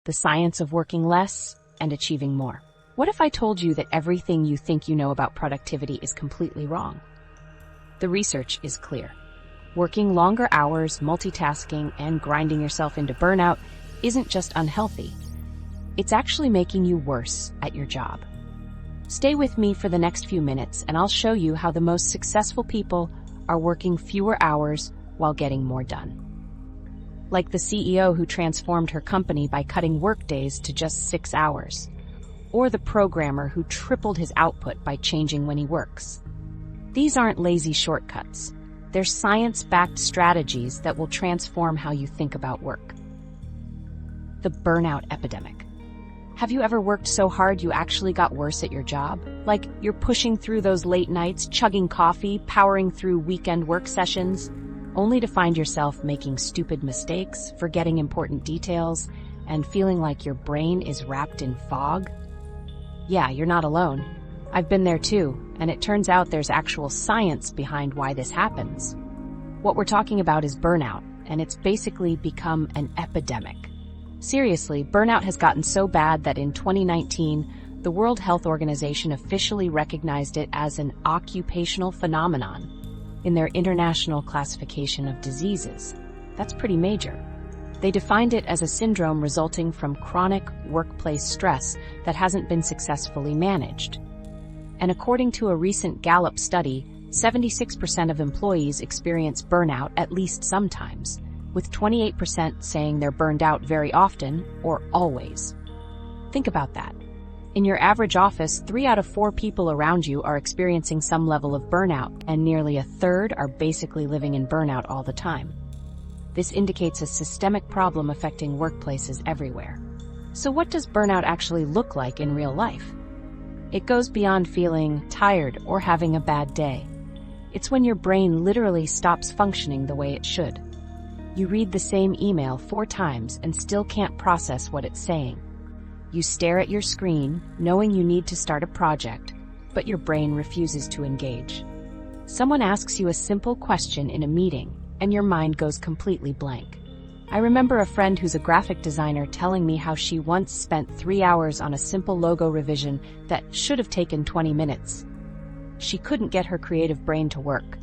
the science of working less and achieving more. What if I told you that everything you think you know about productivity is completely wrong? The research is clear. Working longer hours, multitasking, and grinding yourself into burnout isn't just unhealthy. It's actually making you worse at your job. Stay with me for the next few minutes, and I'll show you how the most successful people are working fewer hours while getting more done. Like the CEO who transformed her company by cutting workdays to just 6 hours, or the programmer who tripled his output by changing when he works. These aren't lazy shortcuts. They're science-backed strategies that will transform how you think about work. The burnout epidemic. Have you ever worked so hard you actually got worse at your job? Like you're pushing through those late nights, chugging coffee, powering through weekend work sessions, only to find yourself making stupid mistakes, forgetting important details, and feeling like your brain is wrapped in fog? Yeah, you're not alone. I've been there too, and it turns out there's actual science behind why this happens. What we're talking about is burnout, and it's basically become an epidemic. Seriously, burnout has gotten so bad that in 2019, the World Health Organization officially recognized it as an occupational phenomenon in their International Classification of Diseases. That's pretty major. They defined it as a syndrome resulting from chronic workplace stress that hasn't been successfully managed. And according to a recent Gallup study, 76% of employees experience burnout at least sometimes, with 28% saying they're burned out very often or always. Think about that. In your average office, 3 out of 4 people around you are experiencing some level of burnout, and nearly a third are basically living in burnout all the time. This indicates a systemic problem affecting workplaces everywhere. So what does burnout actually look like in real life? It goes beyond feeling tired or having a bad day. It's when your brain literally stops functioning the way it should. You read the same email 4 times and still can't process what it's saying. You stare at your screen, knowing you need to start a project, but your brain refuses to engage. Someone asks you a simple question in a meeting, and your mind goes completely blank. I remember a friend who's a graphic designer telling me how she once spent 3 hours on a simple logo revision that should have taken 20 minutes. She couldn't get her creative brain to work.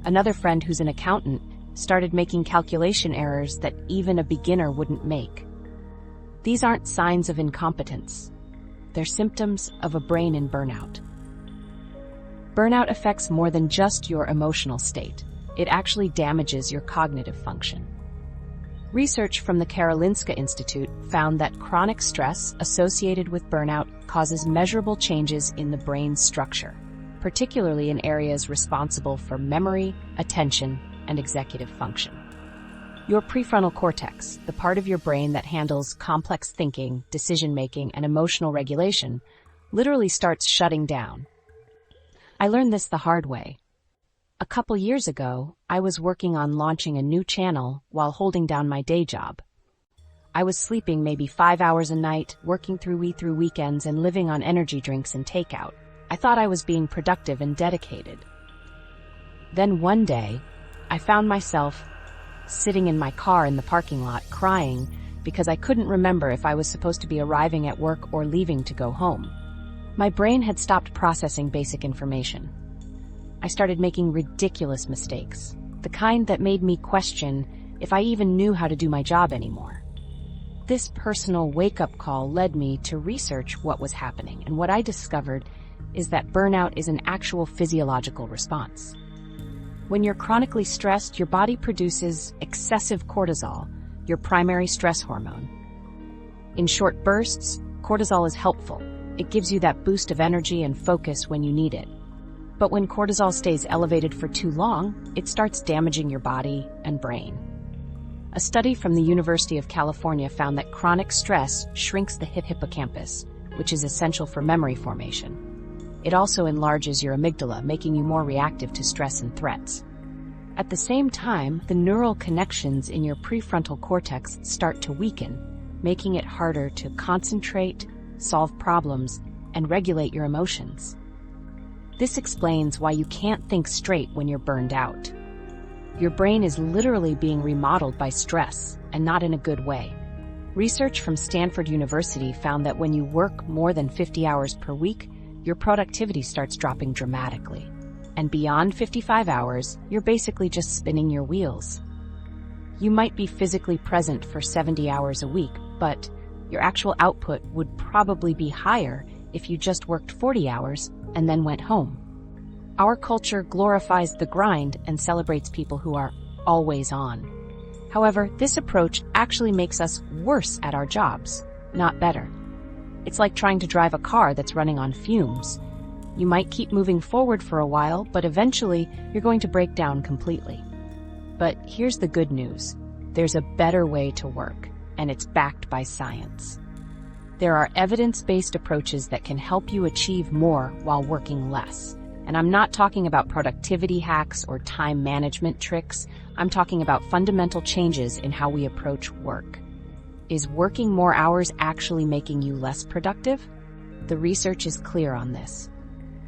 Another friend who's an accountant started making calculation errors that even a beginner wouldn't make. These aren't signs of incompetence. They're symptoms of a brain in burnout. Burnout affects more than just your emotional state. It actually damages your cognitive function. Research from the Karolinska Institute found that chronic stress associated with burnout causes measurable changes in the brain's structure, particularly in areas responsible for memory, attention, and executive function. Your prefrontal cortex, the part of your brain that handles complex thinking, decision-making, and emotional regulation, literally starts shutting down. I learned this the hard way. A couple years ago, I was working on launching a new channel while holding down my day job. I was sleeping maybe 5 hours a night, working through weekends, and living on energy drinks and takeout. I thought I was being productive and dedicated. Then one day, I found myself sitting in my car in the parking lot crying because I couldn't remember if I was supposed to be arriving at work or leaving to go home. My brain had stopped processing basic information. I started making ridiculous mistakes, the kind that made me question if I even knew how to do my job anymore. This personal wake-up call led me to research what was happening, and what I discovered is that burnout is an actual physiological response. When you're chronically stressed, your body produces excessive cortisol, your primary stress hormone. In short bursts, cortisol is helpful. It gives you that boost of energy and focus when you need it. But when cortisol stays elevated for too long, it starts damaging your body and brain. A study from the University of California found that chronic stress shrinks the hippocampus, which is essential for memory formation. It also enlarges your amygdala, making you more reactive to stress and threats. At the same time, the neural connections in your prefrontal cortex start to weaken, making it harder to concentrate, solve problems, and regulate your emotions. This explains why you can't think straight when you're burned out. Your brain is literally being remodeled by stress, and not in a good way. Research from Stanford University found that when you work more than 50 hours per week, your productivity starts dropping dramatically. And beyond 55 hours, you're basically just spinning your wheels. You might be physically present for 70 hours a week, but your actual output would probably be higher if you just worked 40 hours and then went home. Our culture glorifies the grind and celebrates people who are always on. However, this approach actually makes us worse at our jobs, not better. It's like trying to drive a car that's running on fumes. You might keep moving forward for a while, but eventually you're going to break down completely. But here's the good news. There's a better way to work, and it's backed by science. There are evidence-based approaches that can help you achieve more while working less. And I'm not talking about productivity hacks or time management tricks. I'm talking about fundamental changes in how we approach work. Is working more hours actually making you less productive? The research is clear on this.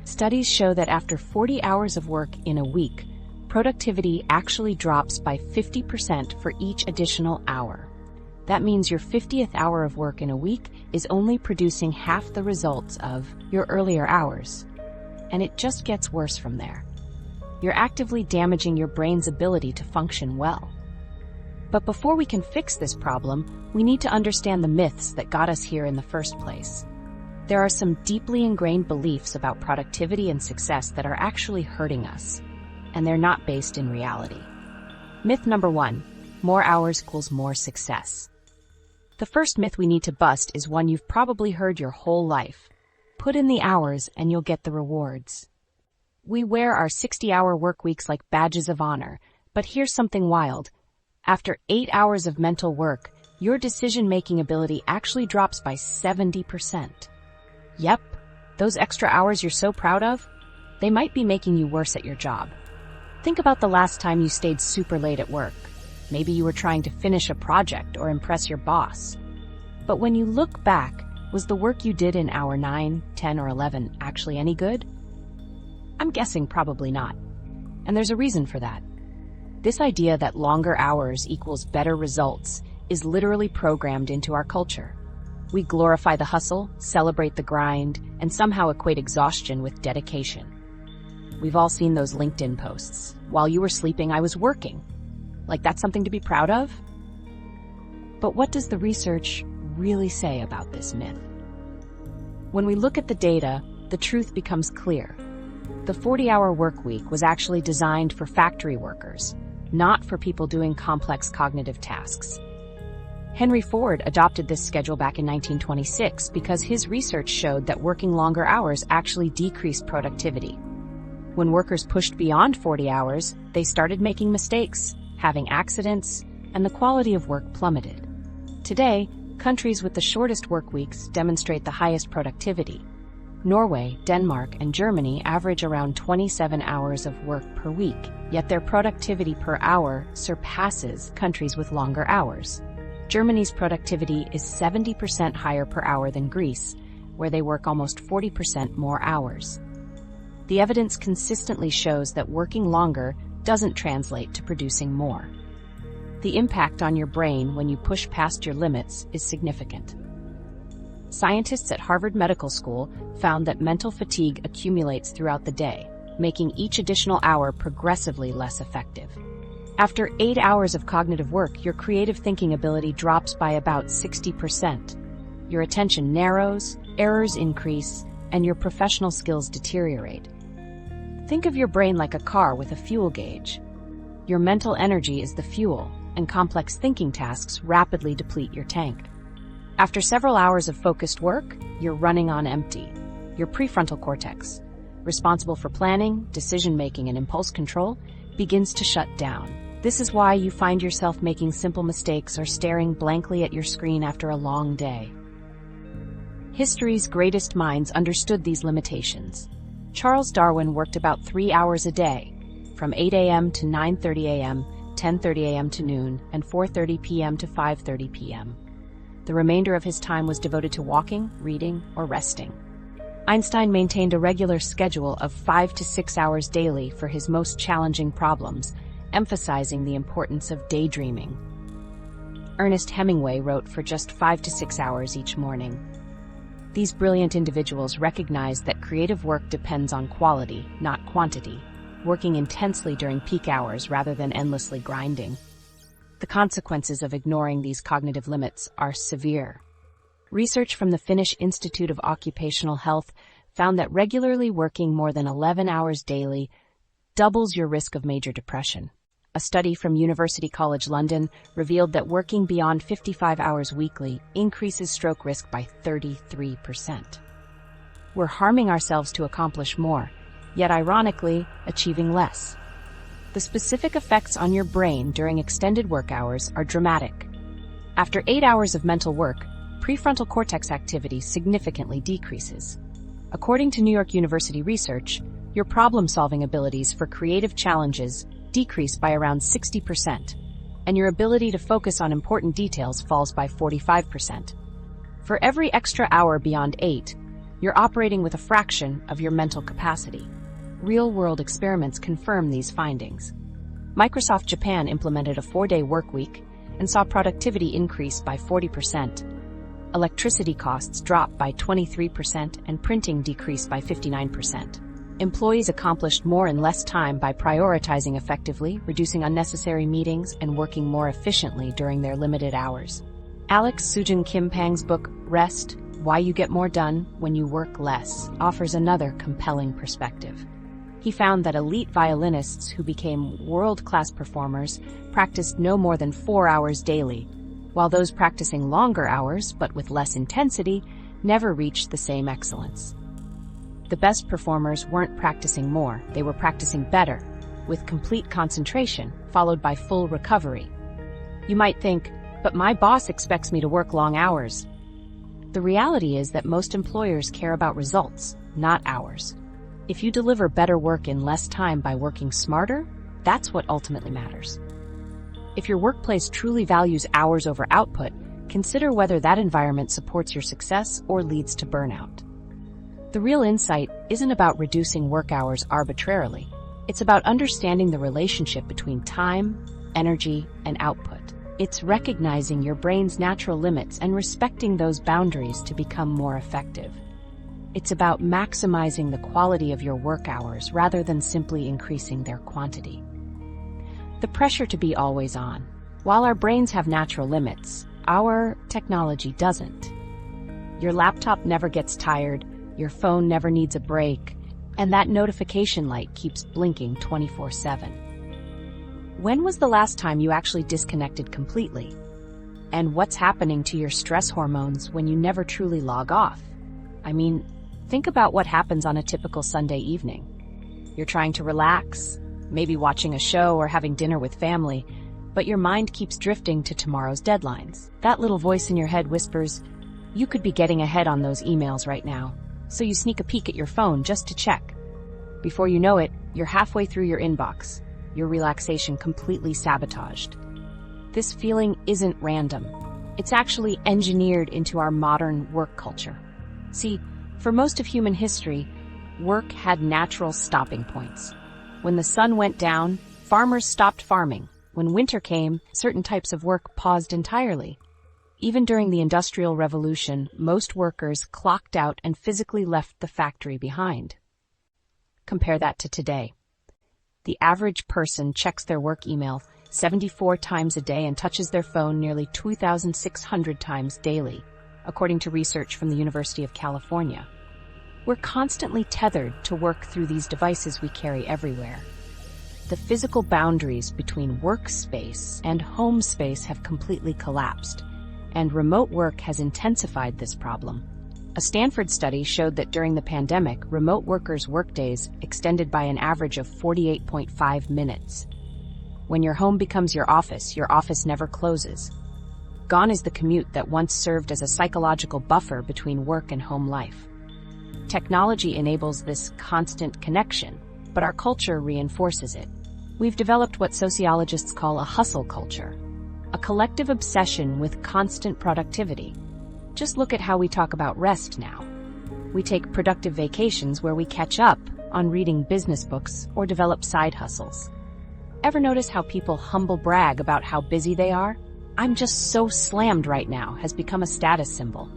Studies show that after 40 hours of work in a week, productivity actually drops by 50% for each additional hour. That means your 50th hour of work in a week is only producing half the results of your earlier hours. And it just gets worse from there. You're actively damaging your brain's ability to function well. But before we can fix this problem, we need to understand the myths that got us here in the first place. There are some deeply ingrained beliefs about productivity and success that are actually hurting us, and they're not based in reality. Myth number 1, more hours equals more success. The first myth we need to bust is one you've probably heard your whole life. Put in the hours and you'll get the rewards. We wear our 60-hour work weeks like badges of honor, but here's something wild. After 8 hours of mental work, your decision-making ability actually drops by 70%. Yep, those extra hours you're so proud of, they might be making you worse at your job. Think about the last time you stayed super late at work. Maybe you were trying to finish a project or impress your boss. But when you look back, was the work you did in hour 9, 10, or 11 actually any good? I'm guessing probably not. And there's a reason for that. This idea that longer hours equals better results is literally programmed into our culture. We glorify the hustle, celebrate the grind, and somehow equate exhaustion with dedication. We've all seen those LinkedIn posts. While you were sleeping, I was working. Like that's something to be proud of? But what does the research really say about this myth? When we look at the data, the truth becomes clear. The 40-hour work week was actually designed for factory workers, not for people doing complex cognitive tasks. Henry Ford adopted this schedule back in 1926 because his research showed that working longer hours actually decreased productivity. When workers pushed beyond 40 hours, they started making mistakes, having accidents, and the quality of work plummeted. Today, countries with the shortest work weeks demonstrate the highest productivity. Norway, Denmark, and Germany average around 27 hours of work per week, yet their productivity per hour surpasses countries with longer hours. Germany's productivity is 70% higher per hour than Greece, where they work almost 40% more hours. The evidence consistently shows that working longer doesn't translate to producing more. The impact on your brain when you push past your limits is significant. Scientists at Harvard Medical School found that mental fatigue accumulates throughout the day, making each additional hour progressively less effective. After 8 hours of cognitive work, your creative thinking ability drops by about 60%. Your attention narrows, errors increase, and your professional skills deteriorate. Think of your brain like a car with a fuel gauge. Your mental energy is the fuel, and complex thinking tasks rapidly deplete your tank. After several hours of focused work, you're running on empty. Your prefrontal cortex, responsible for planning, decision-making, and impulse control, begins to shut down. This is why you find yourself making simple mistakes or staring blankly at your screen after a long day. History's greatest minds understood these limitations. Charles Darwin worked about 3 hours a day, from 8 a.m. to 9:30 a.m., 10:30 a.m. to noon, and 4:30 p.m. to 5:30 p.m. The remainder of his time was devoted to walking, reading, or resting. Einstein maintained a regular schedule of 5 to 6 hours daily for his most challenging problems, emphasizing the importance of daydreaming. Ernest Hemingway wrote for just 5 to 6 hours each morning. These brilliant individuals recognized that creative work depends on quality, not quantity, working intensely during peak hours rather than endlessly grinding. The consequences of ignoring these cognitive limits are severe. Research from the Finnish Institute of Occupational Health found that regularly working more than 11 hours daily doubles your risk of major depression. A study from University College London revealed that working beyond 55 hours weekly increases stroke risk by 33%. We're harming ourselves to accomplish more, yet ironically, achieving less. The specific effects on your brain during extended work hours are dramatic. After 8 hours of mental work, prefrontal cortex activity significantly decreases. According to New York University research, your problem-solving abilities for creative challenges decrease by around 60%, and your ability to focus on important details falls by 45%. For every extra hour beyond 8, you're operating with a fraction of your mental capacity. Real-world experiments confirm these findings. Microsoft Japan implemented a 4-day workweek and saw productivity increase by 40%. Electricity costs dropped by 23% and printing decreased by 59%. Employees accomplished more in less time by prioritizing effectively, reducing unnecessary meetings, and working more efficiently during their limited hours. Alex Sujin Kimpang's book, Rest: Why You Get More Done When You Work Less, offers another compelling perspective. He found that elite violinists who became world-class performers practiced no more than 4 hours daily, while those practicing longer hours, but with less intensity, never reached the same excellence. The best performers weren't practicing more, they were practicing better, with complete concentration, followed by full recovery. You might think, but my boss expects me to work long hours. The reality is that most employers care about results, not hours. If you deliver better work in less time by working smarter, that's what ultimately matters. If your workplace truly values hours over output, consider whether that environment supports your success or leads to burnout. The real insight isn't about reducing work hours arbitrarily. It's about understanding the relationship between time, energy, and output. It's recognizing your brain's natural limits and respecting those boundaries to become more effective. It's about maximizing the quality of your work hours rather than simply increasing their quantity. The pressure to be always on. While our brains have natural limits, our technology doesn't. Your laptop never gets tired, your phone never needs a break, and that notification light keeps blinking 24/7. When was the last time you actually disconnected completely? And what's happening to your stress hormones when you never truly log off? I mean, think about what happens on a typical Sunday evening. You're trying to relax, maybe watching a show or having dinner with family, but your mind keeps drifting to tomorrow's deadlines. That little voice in your head whispers, you could be getting ahead on those emails right now. So you sneak a peek at your phone just to check. Before you know it, you're halfway through your inbox, your relaxation completely sabotaged. This feeling isn't random. It's actually engineered into our modern work culture. See, for most of human history, work had natural stopping points. When the sun went down, farmers stopped farming. When winter came, certain types of work paused entirely. Even during the Industrial Revolution, most workers clocked out and physically left the factory behind. Compare that to today. The average person checks their work email 74 times a day and touches their phone nearly 2,600 times daily, according to research from the University of California. We're constantly tethered to work through these devices we carry everywhere. The physical boundaries between workspace and home space have completely collapsed, and remote work has intensified this problem. A Stanford study showed that during the pandemic, remote workers' workdays extended by an average of 48.5 minutes. When your home becomes your office never closes. Gone is the commute that once served as a psychological buffer between work and home life. Technology enables this constant connection, but our culture reinforces it. We've developed what sociologists call a hustle culture, a collective obsession with constant productivity. Just look at how we talk about rest now. We take productive vacations where we catch up on reading business books or develop side hustles. Ever notice how people humble brag about how busy they are? "I'm just so slammed right now" has become a status symbol.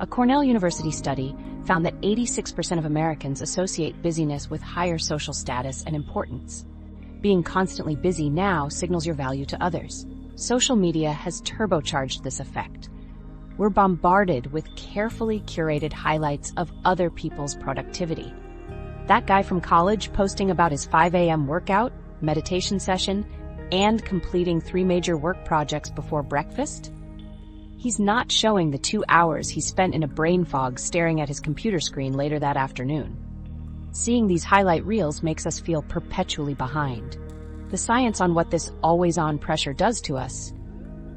A Cornell University study found that 86% of Americans associate busyness with higher social status and importance. Being constantly busy now signals your value to others. Social media has turbocharged this effect. We're bombarded with carefully curated highlights of other people's productivity. That guy from college posting about his 5 a.m. workout, meditation session, and completing 3 major work projects before breakfast? He's not showing the 2 hours he spent in a brain fog staring at his computer screen later that afternoon. Seeing these highlight reels makes us feel perpetually behind. The science on what this always-on pressure does to us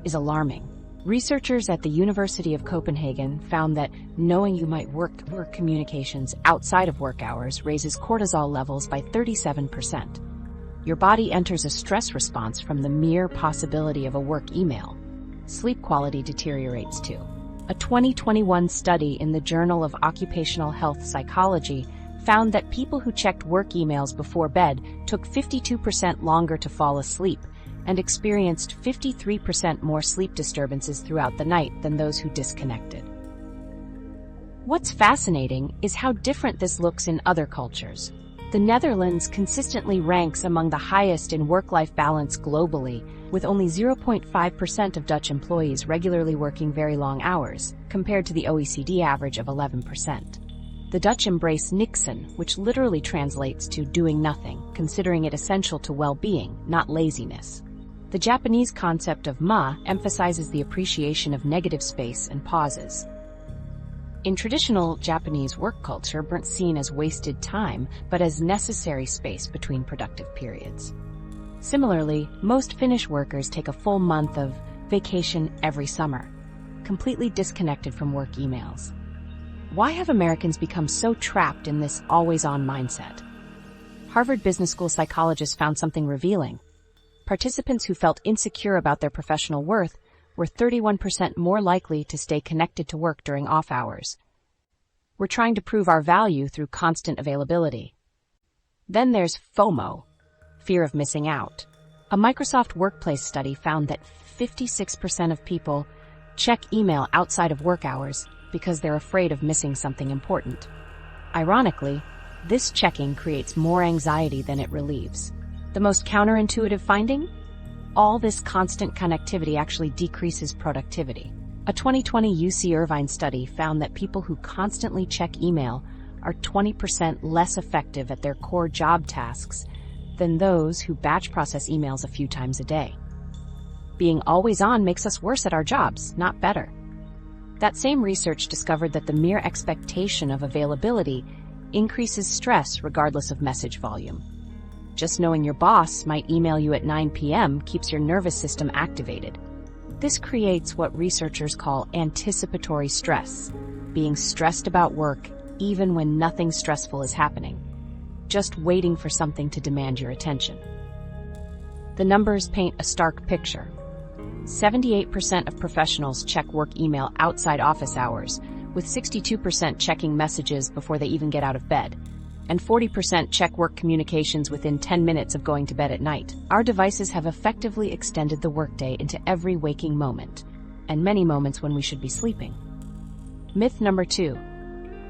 is alarming. Researchers at the University of Copenhagen found that knowing you might work communications outside of work hours raises cortisol levels by 37%. Your body enters a stress response from the mere possibility of a work email. Sleep quality deteriorates too. A 2021 study in the Journal of Occupational Health Psychology found that people who checked work emails before bed took 52% longer to fall asleep and experienced 53% more sleep disturbances throughout the night than those who disconnected. What's fascinating is how different this looks in other cultures. The Netherlands consistently ranks among the highest in work-life balance globally, with only 0.5% of Dutch employees regularly working very long hours, compared to the OECD average of 11%. The Dutch embrace niksen, which literally translates to doing nothing, considering it essential to well-being, not laziness. The Japanese concept of ma emphasizes the appreciation of negative space and pauses. In traditional Japanese work culture, weren't seen as wasted time, but as necessary space between productive periods. Similarly, most Finnish workers take a full month of vacation every summer, completely disconnected from work emails. Why have Americans become so trapped in this always-on mindset? Harvard Business School psychologists found something revealing. Participants who felt insecure about their professional worth were 31% more likely to stay connected to work during off hours. We're trying to prove our value through constant availability. Then there's FOMO, fear of missing out. A Microsoft Workplace study found that 56% of people check email outside of work hours because they're afraid of missing something important. Ironically, this checking creates more anxiety than it relieves. The most counterintuitive finding? All this constant connectivity actually decreases productivity. A 2020 UC Irvine study found that people who constantly check email are 20% less effective at their core job tasks than those who batch process emails a few times a day. Being always on makes us worse at our jobs, not better. That same research discovered that the mere expectation of availability increases stress regardless of message volume. Just knowing your boss might email you at 9 p.m. keeps your nervous system activated. This creates what researchers call anticipatory stress, being stressed about work even when nothing stressful is happening, just waiting for something to demand your attention. The numbers paint a stark picture. 78% of professionals check work email outside office hours, with 62% checking messages before they even get out of bed, and 40% check work communications within 10 minutes of going to bed at night. Our devices have effectively extended the workday into every waking moment, and many moments when we should be sleeping. Myth number 2,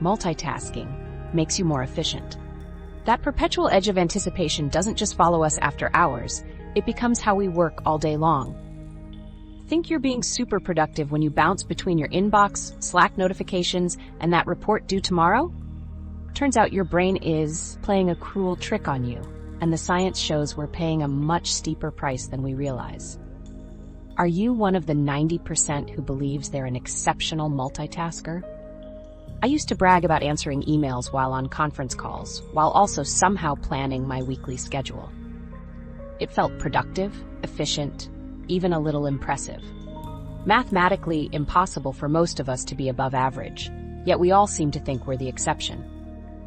multitasking makes you more efficient. That perpetual edge of anticipation doesn't just follow us after hours, it becomes how we work all day long. Think you're being super productive when you bounce between your inbox, Slack notifications, and that report due tomorrow? Turns out your brain is playing a cruel trick on you, and the science shows we're paying a much steeper price than we realize. Are you one of the 90% who believes they're an exceptional multitasker? I used to brag about answering emails while on conference calls, while also somehow planning my weekly schedule. It felt productive, efficient, even a little impressive. Mathematically impossible for most of us to be above average, yet we all seem to think we're the exception.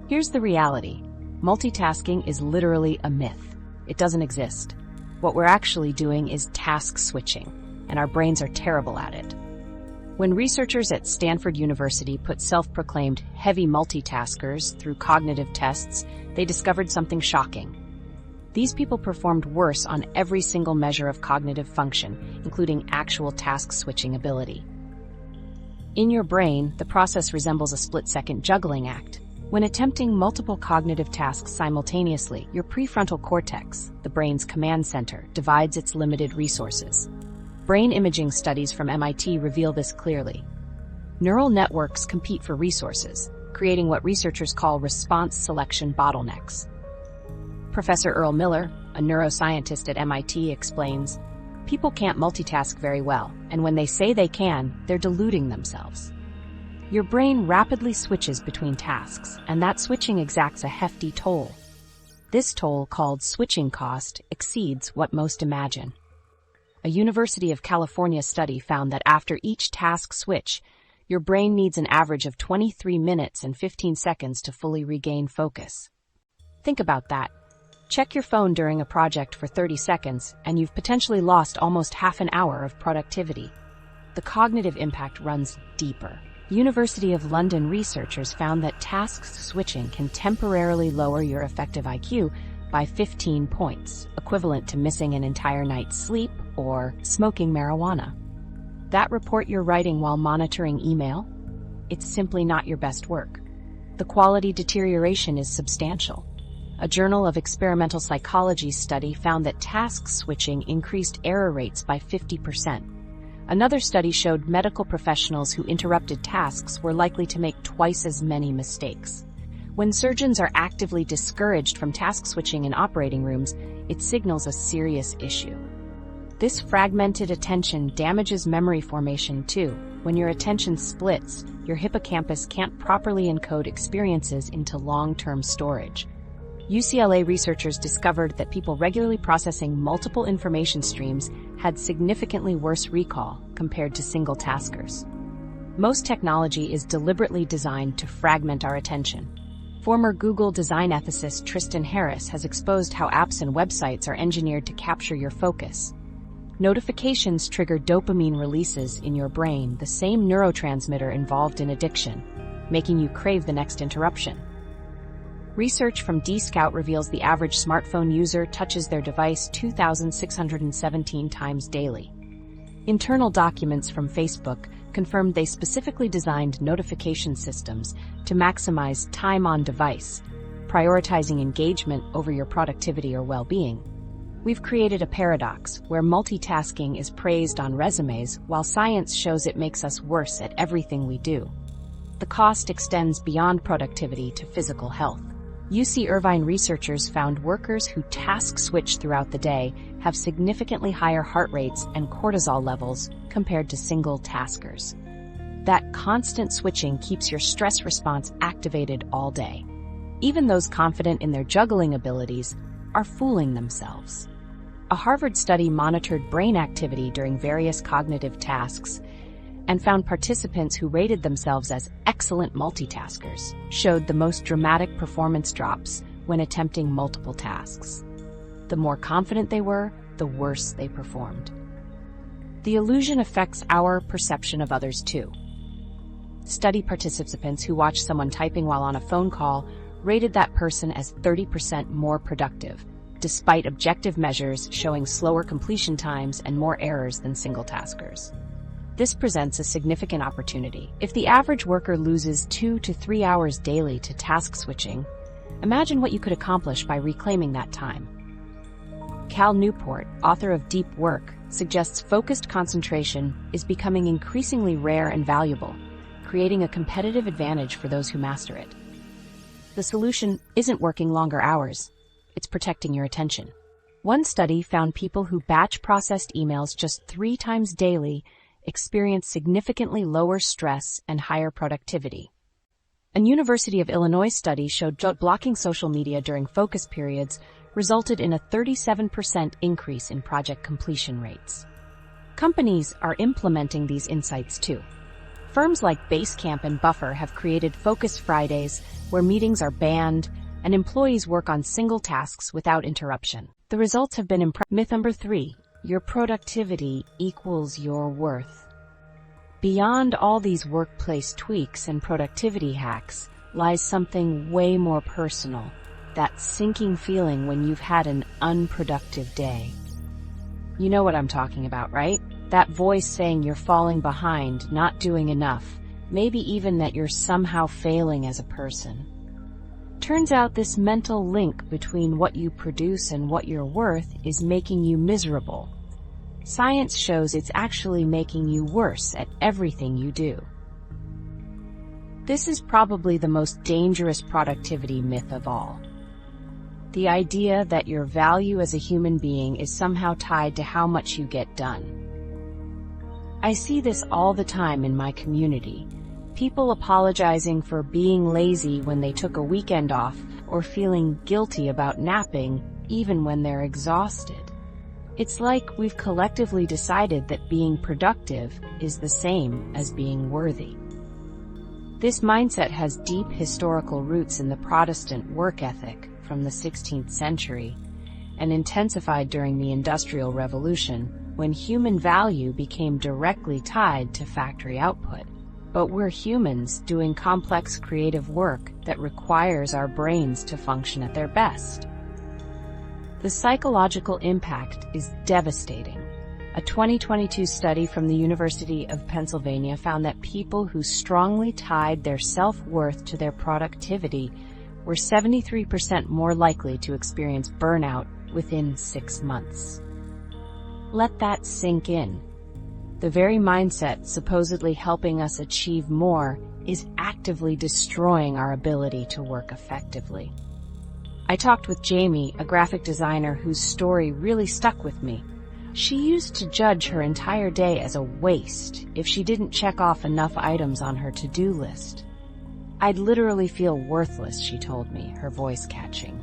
Here's the reality. Multitasking is literally a myth. It doesn't exist. What we're actually doing is task switching, and our brains are terrible at it. When researchers at Stanford University put self-proclaimed heavy multitaskers through cognitive tests, they discovered something shocking. These people performed worse on every single measure of cognitive function, including actual task-switching ability. In your brain, the process resembles a split-second juggling act. When attempting multiple cognitive tasks simultaneously, your prefrontal cortex, the brain's command center, divides its limited resources. Brain imaging studies from MIT reveal this clearly. Neural networks compete for resources, creating what researchers call response selection bottlenecks. Professor Earl Miller, a neuroscientist at MIT, explains, "People can't multitask very well, and when they say they can, they're deluding themselves." Your brain rapidly switches between tasks, and that switching exacts a hefty toll. This toll, called switching cost, exceeds what most imagine. A University of California study found that after each task switch, your brain needs an average of 23 minutes and 15 seconds to fully regain focus. Think about that. Check your phone during a project for 30 seconds, and you've potentially lost almost half an hour of productivity. The cognitive impact runs deeper. University of London researchers found that task switching can temporarily lower your effective IQ by 15 points, equivalent to missing an entire night's sleep or smoking marijuana. That report you're writing while monitoring email? It's simply not your best work. The quality deterioration is substantial. A Journal of Experimental Psychology study found that task switching increased error rates by 50%. Another study showed medical professionals who interrupted tasks were likely to make twice as many mistakes. When surgeons are actively discouraged from task switching in operating rooms, it signals a serious issue. This fragmented attention damages memory formation too. When your attention splits, your hippocampus can't properly encode experiences into long-term storage. UCLA researchers discovered that people regularly processing multiple information streams had significantly worse recall compared to single taskers. Most technology is deliberately designed to fragment our attention. Former Google design ethicist Tristan Harris has exposed how apps and websites are engineered to capture your focus. Notifications trigger dopamine releases in your brain, the same neurotransmitter involved in addiction, making you crave the next interruption. Research from D-Scout reveals the average smartphone user touches their device 2,617 times daily. Internal documents from Facebook confirmed they specifically designed notification systems to maximize time on device, prioritizing engagement over your productivity or well-being. We've created a paradox where multitasking is praised on resumes while science shows it makes us worse at everything we do. The cost extends beyond productivity to physical health. UC Irvine researchers found workers who task switch throughout the day have significantly higher heart rates and cortisol levels compared to single taskers. That constant switching keeps your stress response activated all day. Even those confident in their juggling abilities are fooling themselves. A Harvard study monitored brain activity during various cognitive tasks and found participants who rated themselves as excellent multitaskers showed the most dramatic performance drops when attempting multiple tasks. The more confident they were, the worse they performed. The illusion affects our perception of others too. Study participants who watched someone typing while on a phone call rated that person as 30% more productive, despite objective measures showing slower completion times and more errors than single taskers. This presents a significant opportunity. If the average worker loses 2 to 3 hours daily to task switching, imagine what you could accomplish by reclaiming that time. Cal Newport, author of Deep Work, suggests focused concentration is becoming increasingly rare and valuable, creating a competitive advantage for those who master it. The solution isn't working longer hours, it's protecting your attention. One study found people who batch processed emails just 3 times daily experience significantly lower stress and higher productivity. A University of Illinois study showed blocking social media during focus periods resulted in a 37% increase in project completion rates. Companies are implementing these insights too. Firms like Basecamp and Buffer have created Focus Fridays where meetings are banned and employees work on single tasks without interruption. The results have been impressive. Myth number 3. Your productivity equals your worth. Beyond all these workplace tweaks and productivity hacks lies something way more personal, that sinking feeling when you've had an unproductive day. You know what I'm talking about, right? That voice saying you're falling behind, not doing enough, maybe even that you're somehow failing as a person. Turns out this mental link between what you produce and what you're worth is making you miserable. Science shows it's actually making you worse at everything you do. This is probably the most dangerous productivity myth of all. The idea that your value as a human being is somehow tied to how much you get done. I see this all the time in my community. People apologizing for being lazy when they took a weekend off, or feeling guilty about napping even when they're exhausted. It's like we've collectively decided that being productive is the same as being worthy. This mindset has deep historical roots in the Protestant work ethic from the 16th century and intensified during the Industrial Revolution, when human value became directly tied to factory output. But we're humans doing complex creative work that requires our brains to function at their best. The psychological impact is devastating. A 2022 study from the University of Pennsylvania found that people who strongly tied their self-worth to their productivity were 73% more likely to experience burnout within 6 months. Let that sink in. The very mindset supposedly helping us achieve more is actively destroying our ability to work effectively. I talked with Jamie, a graphic designer whose story really stuck with me. She used to judge her entire day as a waste if she didn't check off enough items on her to-do list. I'd literally feel worthless, she told me, her voice catching.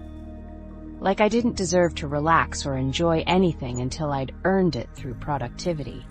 Like I didn't deserve to relax or enjoy anything until I'd earned it through productivity.